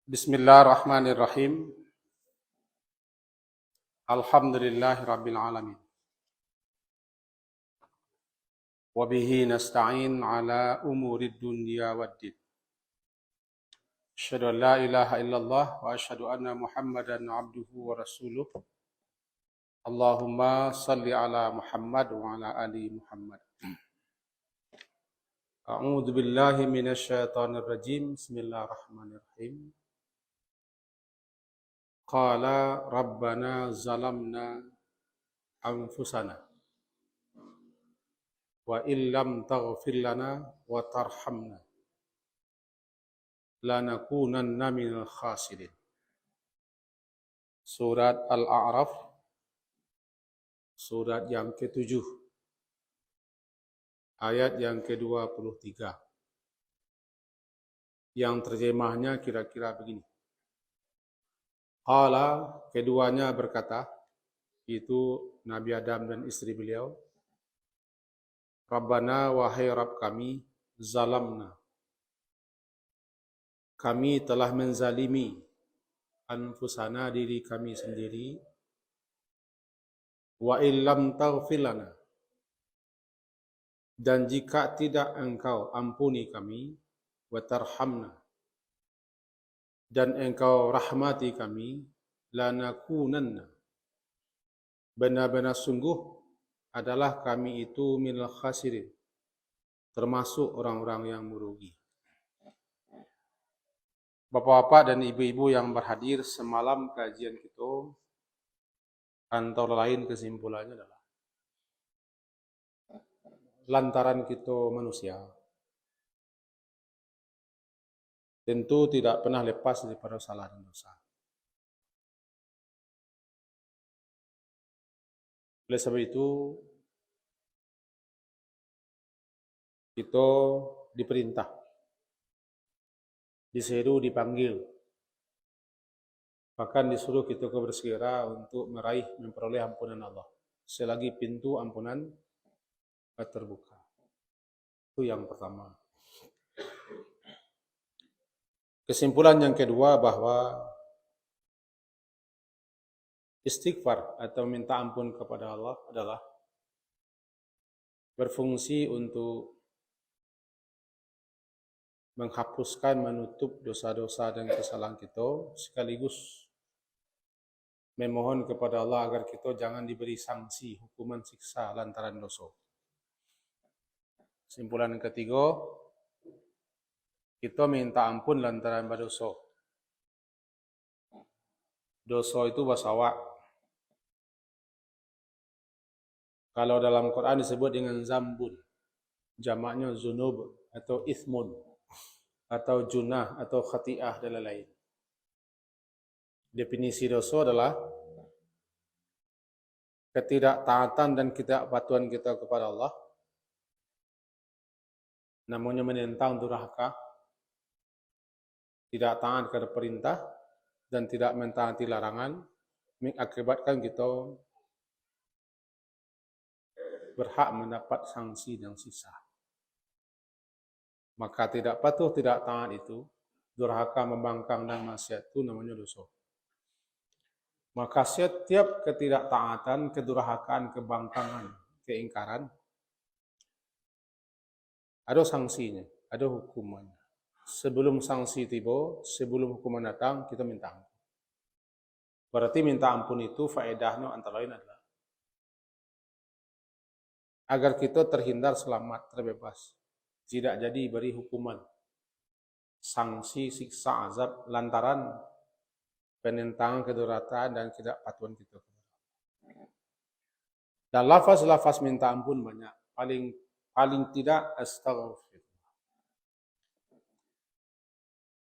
Bismillahirrahmanirrahim. Alhamdulillahirabbil alamin. Wa bihi nasta'in ala umurid dunya waddin. Asyhadu an la ilaha illallah wa asyhadu anna Muhammadan abduhu wa rasuluh. Allahumma salli ala Muhammad wa ala ali Muhammad. A'udzu billahi minasyaitonir rajim. Bismillahirrahmanirrahim. Qala rabbana zalamna anfusana wa illam taghfir lana wa tarhamna lanakunanna minal khasirin. Surat Al-A'raf, surat yang ke-7, ayat yang ke-23. Yang terjemahnya kira-kira begini. Qala, keduanya berkata, itu Nabi Adam dan istri beliau, Rabbana, wahai Rabb kami, zalamna, kami telah menzalimi anfusana, diri kami sendiri, wa illam taghfir lana, dan jika tidak engkau ampuni kami, wa tarhamna, dan engkau rahmati kami, lanakunanna, benar-benar sungguh adalah kami itu minal khasirin, termasuk orang-orang yang merugi. Bapak-bapak dan ibu-ibu yang berhadir semalam kajian kita, antara lain kesimpulannya adalah lantaran kita manusia tentu tidak pernah lepas daripada salah dan dosa. Oleh sebab itu, kita diperintah, diseru, dipanggil, bahkan disuruh kita bersegera untuk meraih, memperoleh ampunan Allah selagi pintu ampunan terbuka. Itu yang pertama. Kesimpulan yang kedua bahwa istighfar atau minta ampun kepada Allah adalah berfungsi untuk menghapuskan, menutup dosa-dosa dan kesalahan kita, sekaligus memohon kepada Allah agar kita jangan diberi sanksi, hukuman, siksa lantaran dosa. Kesimpulan yang ketiga, kita minta ampun lantaran berdosa. Dosa itu basawak. Kalau dalam Quran disebut dengan zambun, jamaknya zunub atau ithmun, atau junah atau khati'ah dan lain-lain. Definisi dosa adalah ketidaktaatan dan ketidakpatuhan kita kepada Allah, namanya menentang durhaka, tidak taat kepada perintah, dan tidak mentaati larangan, mengakibatkan kita berhak mendapat sanksi dan sisa. Maka tidak patuh, tidak taat itu, durhaka, membangkang, dan maksiat itu namanya dosa. Maka setiap ketidaktaatan, kedurhakaan, kebangkangan, keingkaran, ada sanksinya, ada hukumannya. Sebelum sanksi tiba, sebelum hukuman datang, kita minta ampun. Berarti minta ampun itu faedahnya antara lain adalah agar kita terhindar, selamat, terbebas, tidak jadi beri hukuman, sanksi, siksa, azab lantaran penentangan, kedurhakaan, dan ketidakpatuhan kita. Dan lafaz-lafaz minta ampun banyak. Paling tidak astaghfirullah.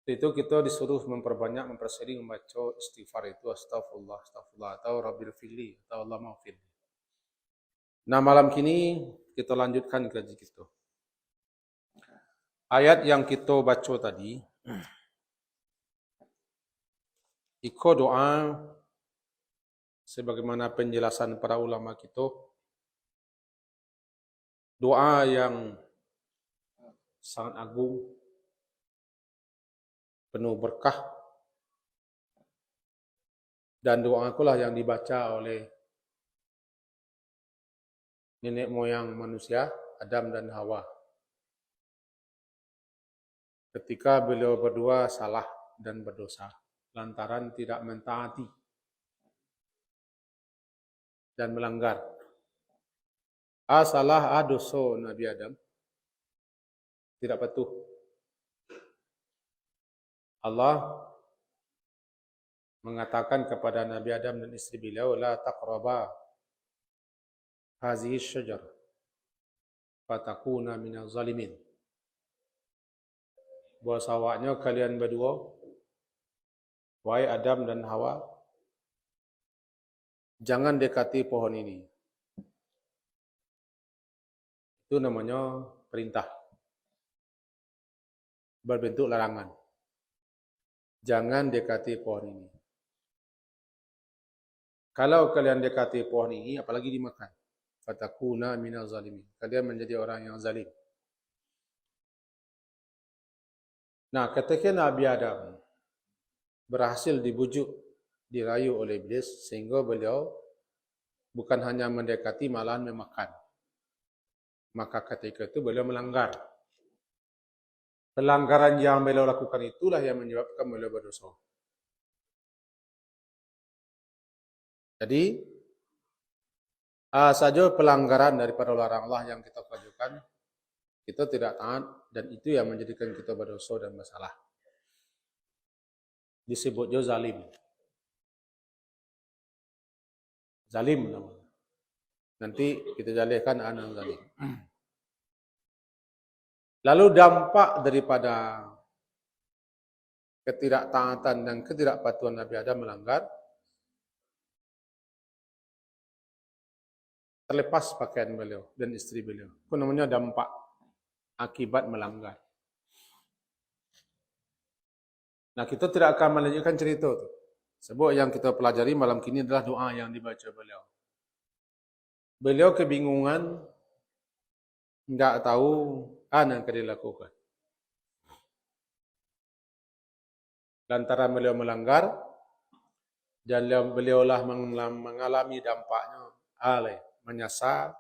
Itu kita disuruh memperbanyak, mempersering membaca istighfar itu, astagfirullah, astagfirullah, atau rabbil fili, atau Allah maafin. Nah, malam kini kita lanjutkan kaji kita. Ayat yang kita baca tadi, ikut doa sebagaimana penjelasan para ulama kita, doa yang sangat agung, penuh berkah, Dan doa akulah yang dibaca oleh nenek moyang manusia, Adam dan Hawa. Ketika beliau berdua salah dan berdosa, lantaran tidak mentaati dan melanggar. Salah dosa Nabi Adam, tidak patuh. Allah mengatakan kepada Nabi Adam dan istri beliau, la taqraba hazihi syajar fatakuna minaz zalimin. Bahwasanya kalian berdua, wahai Adam dan Hawa, jangan dekati pohon ini. Itu namanya perintah, berbentuk larangan. Jangan dekati pohon ini. Kalau kalian dekati pohon ini, apalagi dimakan, fatakuna minaz zalimin. Kalian menjadi orang yang zalim. Nah, ketika Nabi Adam berhasil dibujuk, dirayu oleh iblis, sehingga beliau bukan hanya mendekati, malahan memakan. Maka ketika itu beliau melanggar. Pelanggaran yang beliau lakukan itulah yang menyebabkan beliau berdosa. Jadi, saja pelanggaran daripada larangan Allah yang kita lakukan, kita tidak taat, dan itu yang menjadikan kita berdosa dan bersalah. Disebut juga zalim. Zalim namanya. Nanti kita jalihkan anak zalim. Lalu dampak daripada ketidaktaatan dan ketidakpatuhan Nabi Adam melanggar, terlepas pakaian beliau dan istri beliau. Itu namanya dampak akibat melanggar. Nah, kita tidak akan melanjutkan cerita itu. Sebab yang kita pelajari malam kini adalah doa yang dibaca beliau. Beliau kebingungan, tidak tahu apa yang akan dilakukan. Lantaran beliau melanggar, dan beliaulah mengalami dampaknya, menyesal,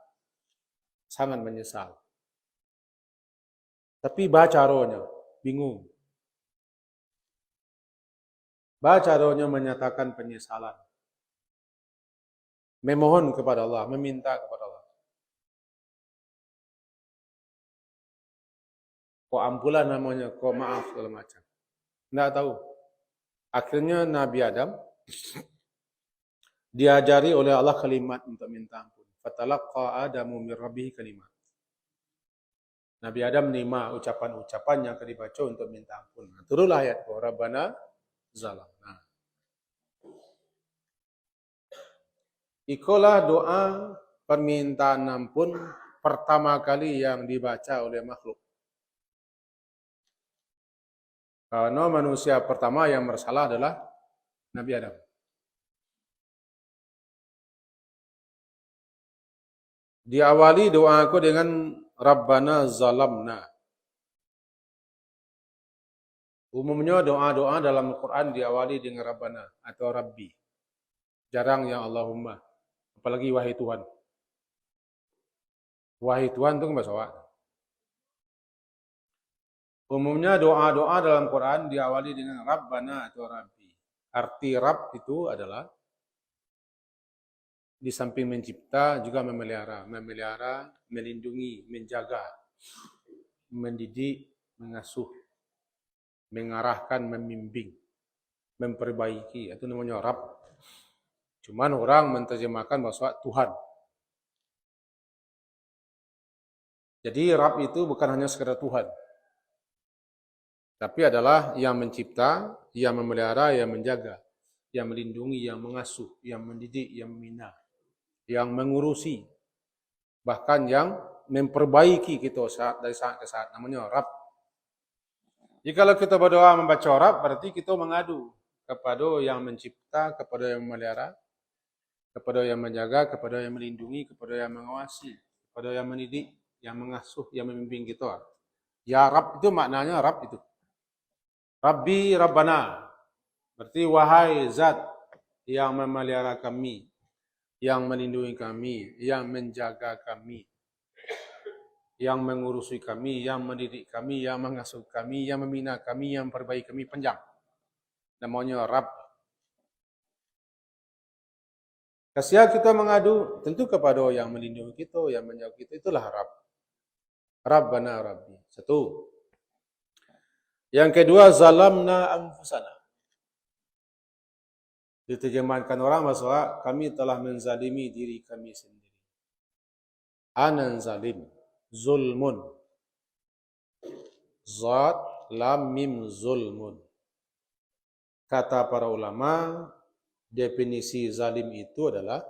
sangat menyesal. Tapi baca rohnya, bingung. Baca rohnya menyatakan penyesalan. Memohon kepada Allah, meminta kepada Allah. Kok ampulah namanya, kok maaf segala macam. Tidak tahu. Akhirnya Nabi Adam diajari oleh Allah kalimat untuk minta ampun. Fatalaqqa Adamu min Rabbih kalimat. Nabi Adam menerima ucapan-ucapan yang akan dibaca untuk minta ampun. Turunlah ayat Rabbana zalamna. Ikulah doa permintaan ampun pertama kali yang dibaca oleh makhluk. Karena manusia pertama yang bersalah adalah Nabi Adam. Diawali doaku dengan Rabbana zalamna. Umumnya doa-doa dalam Al-Quran diawali dengan Rabbana atau Rabbi. Jarang yang Allahumma. Apalagi wahai Tuhan. Wahai Tuhan itu bahasa Arab. Umumnya doa-doa dalam Quran diawali dengan Rabbana atau Rabbi. Arti Rabb itu adalah di samping mencipta juga memelihara, melindungi, menjaga, mendidik, mengasuh, mengarahkan, membimbing, memperbaiki. Itu namanya Rabb. Cuman orang menerjemahkan bahasa Tuhan. Jadi Rabb itu bukan hanya sekedar Tuhan, tapi adalah yang mencipta, yang memelihara, yang menjaga, yang melindungi, yang mengasuh, yang mendidik, yang membina, yang mengurusi, bahkan yang memperbaiki kita dari saat ke saat. Namanya Rabb. Jika kita berdoa membaca Rabb, berarti kita mengadu kepada yang mencipta, kepada yang memelihara, kepada yang menjaga, kepada yang melindungi, kepada yang mengawasi, kepada yang mendidik, yang mengasuh, yang membimbing kita. Ya Rabb itu maknanya Rabb itu. Rabbi Rabbana. Berarti wahai zat yang memelihara kami, yang melindungi kami, yang menjaga kami, yang mengurusi kami, yang mendidik kami, yang mengasuh kami, yang membina kami, yang memperbaiki kami, panjang. Namanya Rabb. Kesia kita mengadu tentu kepada yang melindungi kita, yang menjaga kita, itulah Rabb. Rabbana Rabbi. Satu. Yang kedua, zalamna anfusana. Diterjemahkan orang bahwa kami telah menzalimi diri kami sendiri. Anan zalim. Zulmun. Zat lam mim zulmun. Kata para ulama, definisi zalim itu adalah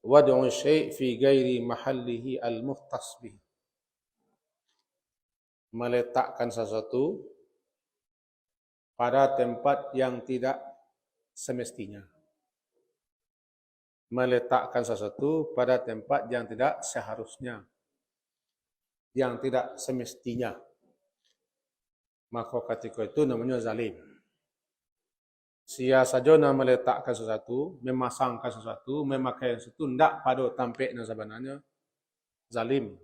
wad'u syai' fi ghairi mahallihi al-mukhtas bih. Meletakkan sesuatu pada tempat yang tidak semestinya. Meletakkan sesuatu pada tempat yang tidak seharusnya. Yang tidak semestinya. Maka ketika itu namanya zalim. Sia saja nak meletakkan sesuatu, memasangkan sesuatu, memakai sesuatu, tidak pada tampaknya sebenarnya zalim.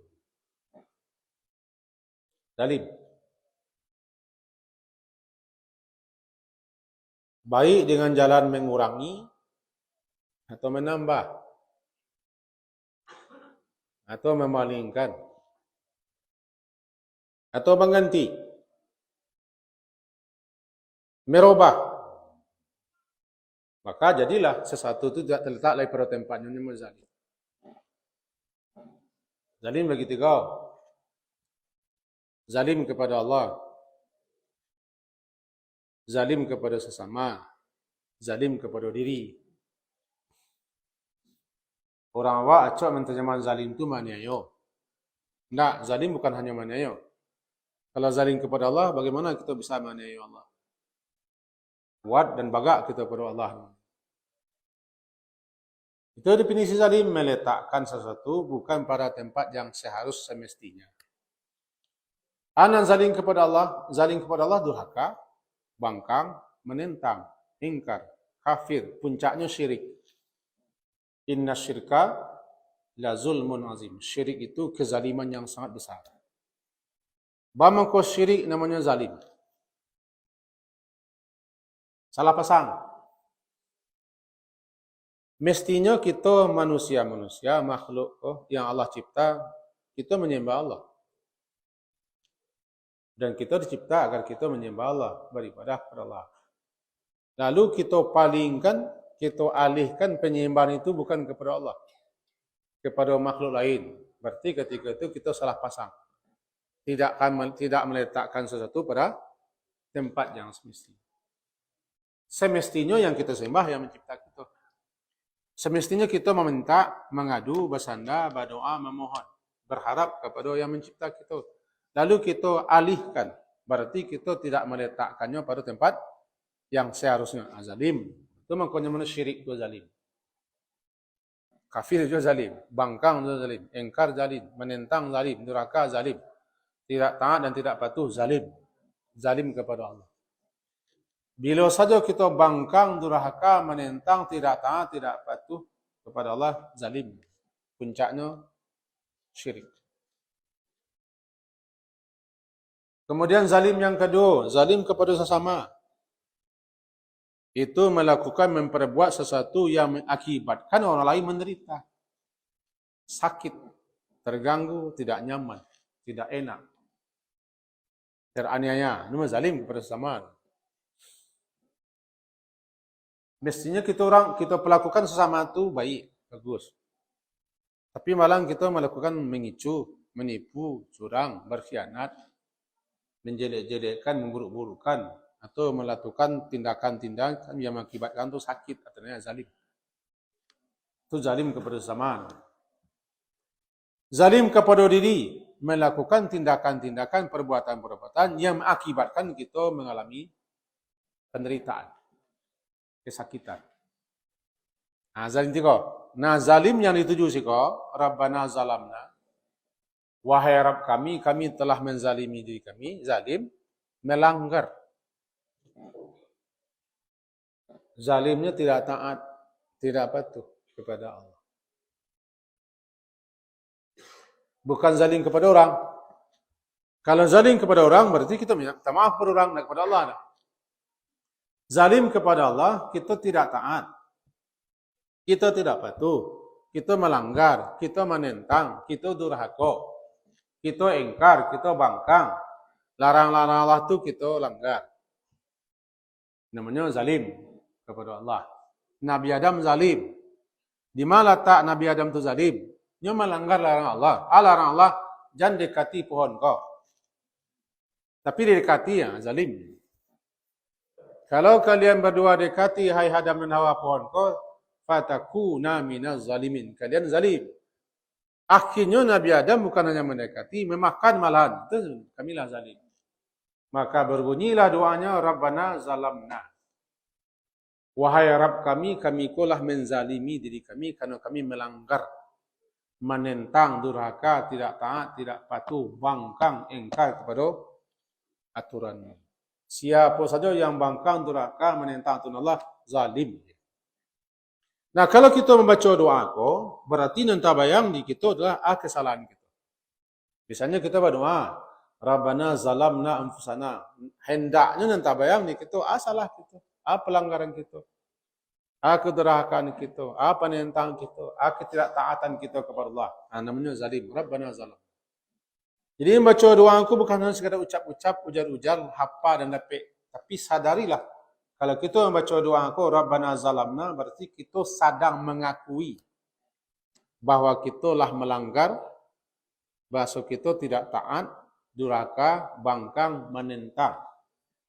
Zalim. Baik dengan jalan mengurangi atau menambah atau memalingkan atau mengganti, merubah, maka jadilah sesuatu itu tidak terletak lagi pada tempatnya, namanya zalim. Zalim bagi tiga. Zalim kepada Allah, zalim kepada sesama, zalim kepada diri. Orang awak acak menterjemahkan zalim itu maniayo. Tidak, zalim bukan hanya maniayo. Kalau zalim kepada Allah, bagaimana kita bisa maniayo Allah? Kuat dan bagak kita kepada Allah. Itu definisi zalim, meletakkan sesuatu bukan pada tempat yang seharus semestinya. Anan zalim kepada Allah durhaka, bangkang, menentang, ingkar, kafir, puncaknya syirik. Inna syirka la zulmun azim. Syirik itu kezaliman yang sangat besar. Bamako syirik namanya zalim. Salah pasang. Mestinya kita manusia-manusia, makhluk yang Allah cipta, kita menyembah Allah. Dan kita dicipta agar kita menyembah Allah, beribadah kepada Allah. Lalu kita palingkan, kita alihkan penyembahan itu bukan kepada Allah, kepada makhluk lain. Berarti ketika itu kita salah pasang. Tidak meletakkan sesuatu pada tempat yang semestinya. Semestinya yang kita sembah yang mencipta kita. Semestinya kita meminta, mengadu, bersandar, berdoa, memohon, berharap kepada yang mencipta kita. Lalu kita alihkan, berarti kita tidak meletakkannya pada tempat yang seharusnya. Zalim. Itu makanya manusia syirik itu zalim. Kafir itu zalim. Bangkang itu zalim. Engkar zalim. Menentang zalim. Durhaka zalim. Tidak taat dan tidak patuh zalim. Zalim kepada Allah. Bila saja kita bangkang, durhaka, menentang, tidak taat, tidak patuh kepada Allah, zalim. Puncaknya syirik. Kemudian zalim yang kedua, zalim kepada sesama. Itu melakukan, memperbuat sesuatu yang mengakibatkan orang lain menderita. Sakit, terganggu, tidak nyaman, tidak enak, teraniaya. Ini zalim kepada sesama. Mestinya kita pelakukan sesama itu baik, bagus. Tapi malah kita melakukan mengicu, menipu, curang, berkhianat, menjelek-jelekkan, memburuk-burukkan, atau melakukan tindakan-tindakan yang mengakibatkan itu sakit, artinya zalim. Itu zalim kepada sesama. Zalim kepada diri, melakukan tindakan-tindakan, perbuatan-perbuatan yang mengakibatkan kita mengalami penderitaan, kesakitan. Zalim tiga. Zalim yang dituju siko, Rabbana zalamna. Wahai Rabb kami telah menzalimi diri kami, zalim, melanggar. zalimnya tidak taat, tidak patuh kepada Allah. Bukan zalim kepada orang. Kalau zalim kepada orang, berarti kita minta maaf kepada orang, dan kepada Allah. Zalim kepada Allah, kita tidak taat. Kita tidak patuh. Kita melanggar. Kita menentang. Kita durhaka. Kita ingkar. Kita bangkang. Larang-larang Allah itu kita langgar. Namanya zalim kepada Allah. Nabi Adam zalim. Di mana letak Nabi Adam itu zalim? Dia melanggar larang Allah. Larang Allah, jangan dekati pohon kau. Tapi didekati ya, zalim. Kalau kalian berdua dekati, hai Adam dan Hawa pohon kau, fatakuna minaz zalimin. Kalian zalim. Akhirnya Nabi Adam bukan hanya mendekati, memakan malahan. Itu kamilah zalim. Maka berbunyilah doanya, Rabbana zalamna. Wahai Rabb kami kulah menzalimi diri kami karena kami melanggar, menentang, durhaka, tidak taat, tidak patuh, bangkang, ingkar kepada aturan. Siapa saja yang bangkang, durhaka, menentang aturan Allah, zalim. Nah, kalau kita membaca doa ko, berarti nanti bayang di kita adalah kesalahan kita. Biasanya kita berdoa, Rabbana zalamna anfusana. Hendaknya nanti bayang di kita, salah kita. Pelanggaran kita, kedurhakaan kita, penentang kita, ketidaktaatan kita kepada Allah. Namanya zalim. Rabbana zalam. Jadi membaca doa aku bukan hanya sekadar ucap-ucap, ujar-ujar, hafal dan dapat. Tapi sadarilah, kalau kita membaca doa aku, Rabbana zalamna, berarti kita sedang mengakui bahwa kita lah melanggar, bahasa kita tidak taat, durhaka, bangkang, menentang,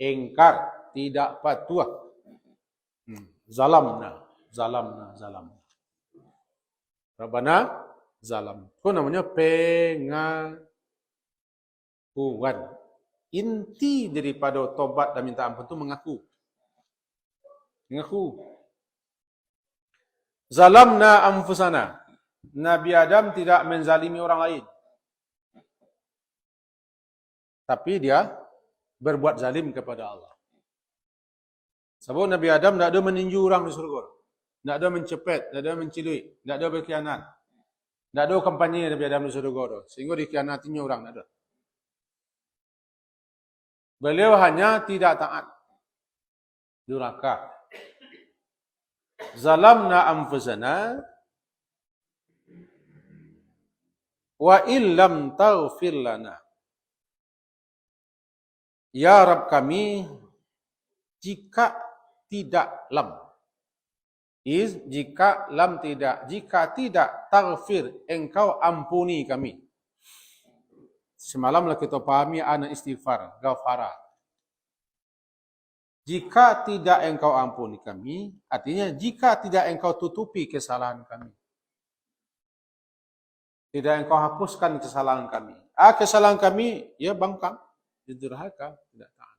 ingkar, tidak patuh. Zalamna. Rabbana zalam. Itu namanya pengakuan. Inti daripada tobat dan minta ampun itu mengaku. Zalamna anfusana. Nabi Adam tidak menzalimi orang lain. Tapi dia berbuat zalim kepada Allah. Sebab Nabi Adam tidak ada meninju orang di surga. Tidak ada mencepet, tidak ada mencilui, tidak ada berkhianat. Tidak ada kampanye Nabi Adam di surga. Sehingga dikhianatinya orang, tidak ada. Beliau hanya tidak taat. Durhaka. Zalamna anfusana wa illam taghfir lana. Ya Rabb kami, jika tidak jika tidak taghfir, engkau ampuni kami. Semalamlah kita pahami ana istighfar, ghafara. Jika tidak engkau ampuni kami, artinya jika tidak engkau tutupi kesalahan kami. Tidak engkau hapuskan kesalahan kami. Kesalahan kami, ya bangkang, durhaka, tidak taat.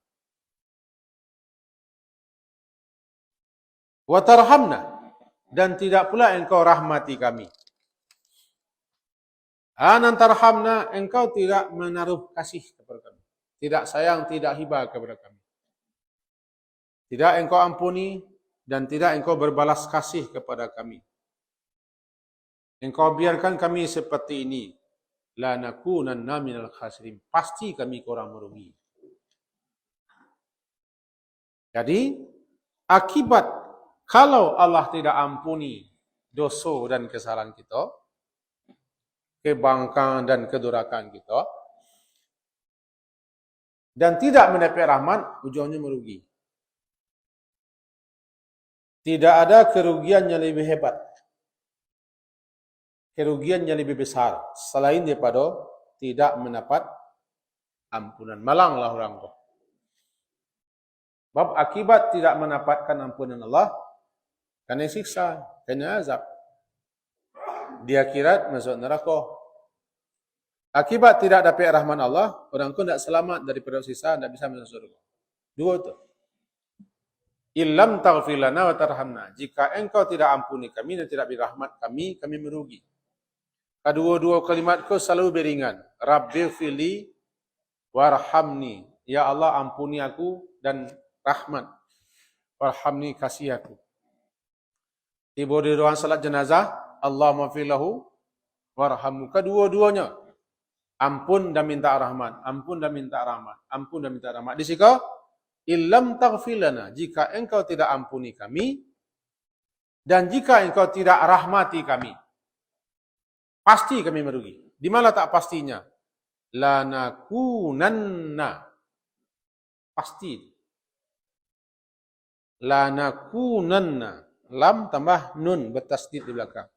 Wa tarhamna, dan tidak pula engkau rahmati kami. Tarhamna, engkau tidak menaruh kasih kepada kami. Tidak sayang, tidak hibah kepada kami. Tidak engkau ampuni dan tidak engkau berbalas kasih kepada kami. Engkau biarkan kami seperti ini. La nakunanna minal khasirin. Pasti kami kurang merugi. Jadi, akibat kalau Allah tidak ampuni dosa dan kesalahan kita, kebangkangan dan kedurhakaan kita, dan tidak mendapat rahmat, ujungnya merugi. Tidak ada kerugian yang lebih hebat, kerugian yang lebih besar, selain daripada tidak mendapat ampunan. Malanglah orang itu. Sebab akibat tidak mendapatkan ampunan Allah, kena siksa, kena azab. Di akhirat masuk neraka. Akibat tidak dapat rahmat Allah, orang itu tidak selamat daripada siksa, tidak bisa masuk surga. Dua itu. Illam taghfir lana wa tarhamna. Jika engkau tidak ampuni kami dan tidak beri rahmat kami, kami merugi. Kedua-dua kalimat itu selalu beringan. Rabbighfirli warhamni. Ya Allah, ampuni aku dan rahmat. Warhamni, kasih aku. Tiba di ruang salat jenazah, Allahumma fir lahu warhamhu. Kedua-duanya ampun dan minta rahmat, ampun dan minta rahmat, ampun dan minta rahmat. Di situ, illam taghfir lana, jika engkau tidak ampuni kami dan jika engkau tidak rahmati kami, pasti kami merugi. Di mana tak pastinya? Lanakunanna. Pasti. Lanakunanna. Lam tambah nun bertasdid di belakang.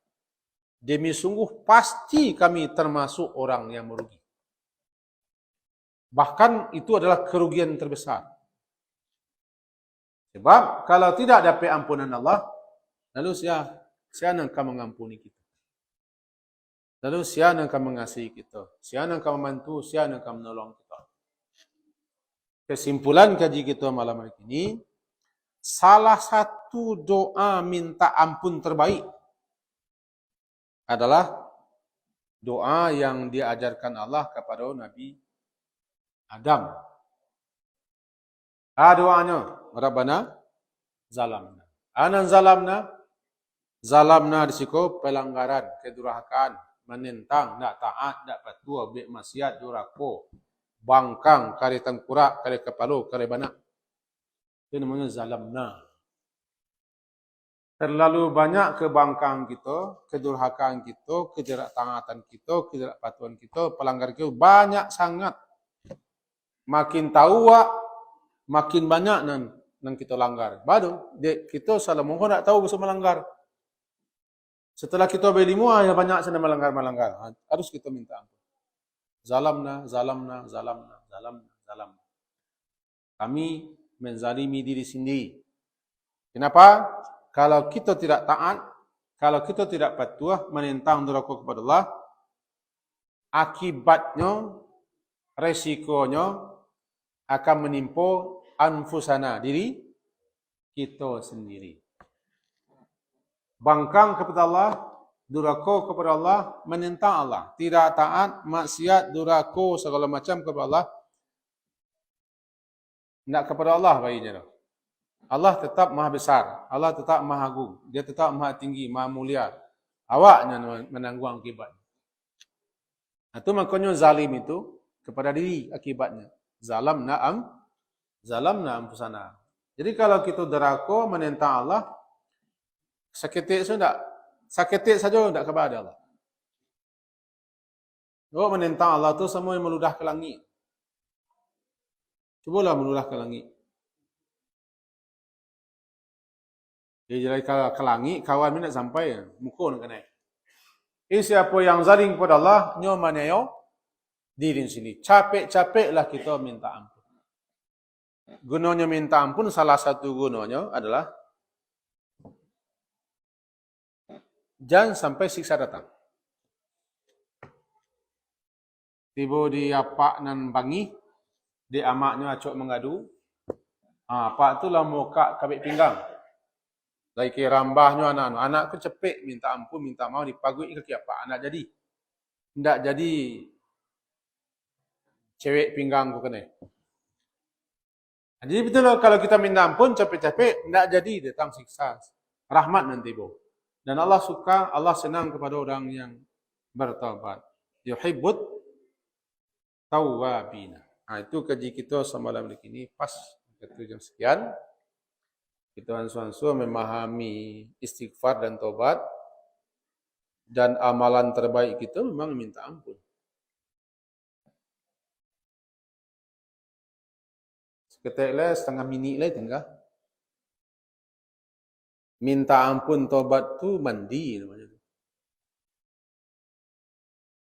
Demi sungguh pasti kami termasuk orang yang merugi. Bahkan itu adalah kerugian terbesar. Sebab kalau tidak dapat ampunan Allah, lalu siapa akan mengampuni kita? Lalu siapa akan mengasihi kita? Siapa akan membantu? Siapa akan menolong kita? Kesimpulan kaji kita malam hari ini, salah satu doa minta ampun terbaik adalah doa yang diajarkan Allah kepada Nabi Adam. Doanya, Rabbana zalamna. Anan zalamna, zalamna di situ pelanggaran, kedurhakaan, menentang, tak taat, tak patuh, maksiat, durhaka, bangkang, kari tengkurak, kari kepala, kari banak. Itu namanya zalamna. Terlalu banyak kebangkang kita, kedurhakaan kita, ketidaktaatan kita, ketidakpatuhan kita, pelanggar kita banyak sangat. Makin tahu, makin banyak nan kita langgar. Baru kita salah mohon tak tahu bisa melanggar. Setelah kita berilmu, banyak sana melanggar. Harus kita minta ampun. Zalamna, zalamna, zalamna, zalamna, zalamna. Kami menzalimi diri sendiri. Kenapa? Kalau kita tidak taat, kalau kita tidak patuh menentang durhaka kepada Allah, akibatnya, resikonya akan menimpa anfusana, diri kita sendiri. Bangkang kepada Allah, durhaka kepada Allah, menentang Allah, tidak taat, maksiat, durhaka segala macam kepada Allah. Tidak kepada Allah baginya. Allah tetap maha besar, Allah tetap maha agung, dia tetap maha tinggi, maha mulia. Awaknya menanggung akibatnya. Itu makanya zalim itu kepada diri akibatnya. Zalamna anfusana. Jadi kalau kita durhaka menentang Allah, sakitik saja tidak kepada Allah. Kalau menentang Allah tu semua yang meludah ke langit. Cubalah meludah ke langit. Dia jadi ke langit, kawan ni nak sampai, muka nak naik. Siapa yang zalim kepada Allah, nyomannya yo diri sini. Capek-capeklah kita minta ampun. Gunanya minta ampun, salah satu gunanya adalah jangan sampai siksa datang. Tiba di apak nan bangi, di amaknya acok mengadu. Apak tu lah muka kabik pinggang. Lagi ke rambahnya anak-anak. Anakku cepet minta ampun, minta maaf, dipagui ke apak. Anak jadi. Tidak jadi cewek pinggang ku kena. Jadi betul kalau kita minta ampun, capek-capek, tidak jadi datang siksa. Rahmat nanti bu. Dan Allah suka, Allah senang kepada orang yang bertaubat. Yuhibbut tawwabina. Itu kaji kita semalam ini pas ke jam sekian. Kita ansur-ansur memahami istighfar dan taubat. Dan amalan terbaik kita memang minta ampun. Seketiklah setengah minit lah tinggal. Minta ampun taubat tu mandi namanya.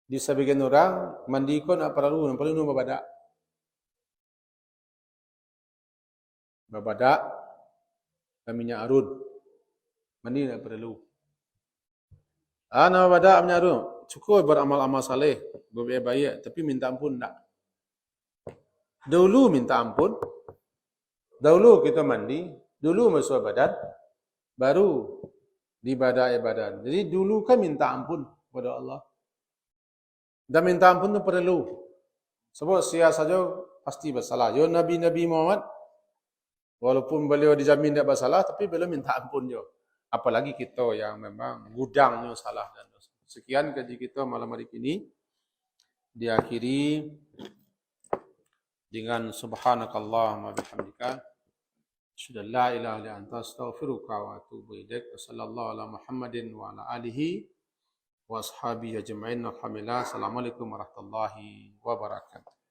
Di sebagian orang mandi kau nak perlu babadak. Babadak dan minyak arun. Mandi nak perlu. Nak babadak minyak arun. Cukup beramal-amal saleh, berbaik baik, tapi minta ampun tak. Dulu minta ampun. Dahulu kita mandi, dulu masuk badan, baru ibadah. Jadi dulu kan minta ampun kepada Allah. Dan minta ampun itu perlu. Sebab sia saja pasti bersalah. Yo Nabi Muhammad, walaupun beliau dijamin tidak bersalah, tapi beliau minta ampun jo. Apalagi kita yang memang gudangnya salah dan dosa. Sekian kaji kita malam hari ini. Diakhiri dengan subhanakallahumma bihamdika asyhadu an la ilaha illa anta astaghfiruka wa atubu ilaik. Wassallallahu ala Muhammadin wa ala alihi wa ashabihi ajma'in. Alhamdulillah. Assalamualaikum warahmatullahi wabarakatuh.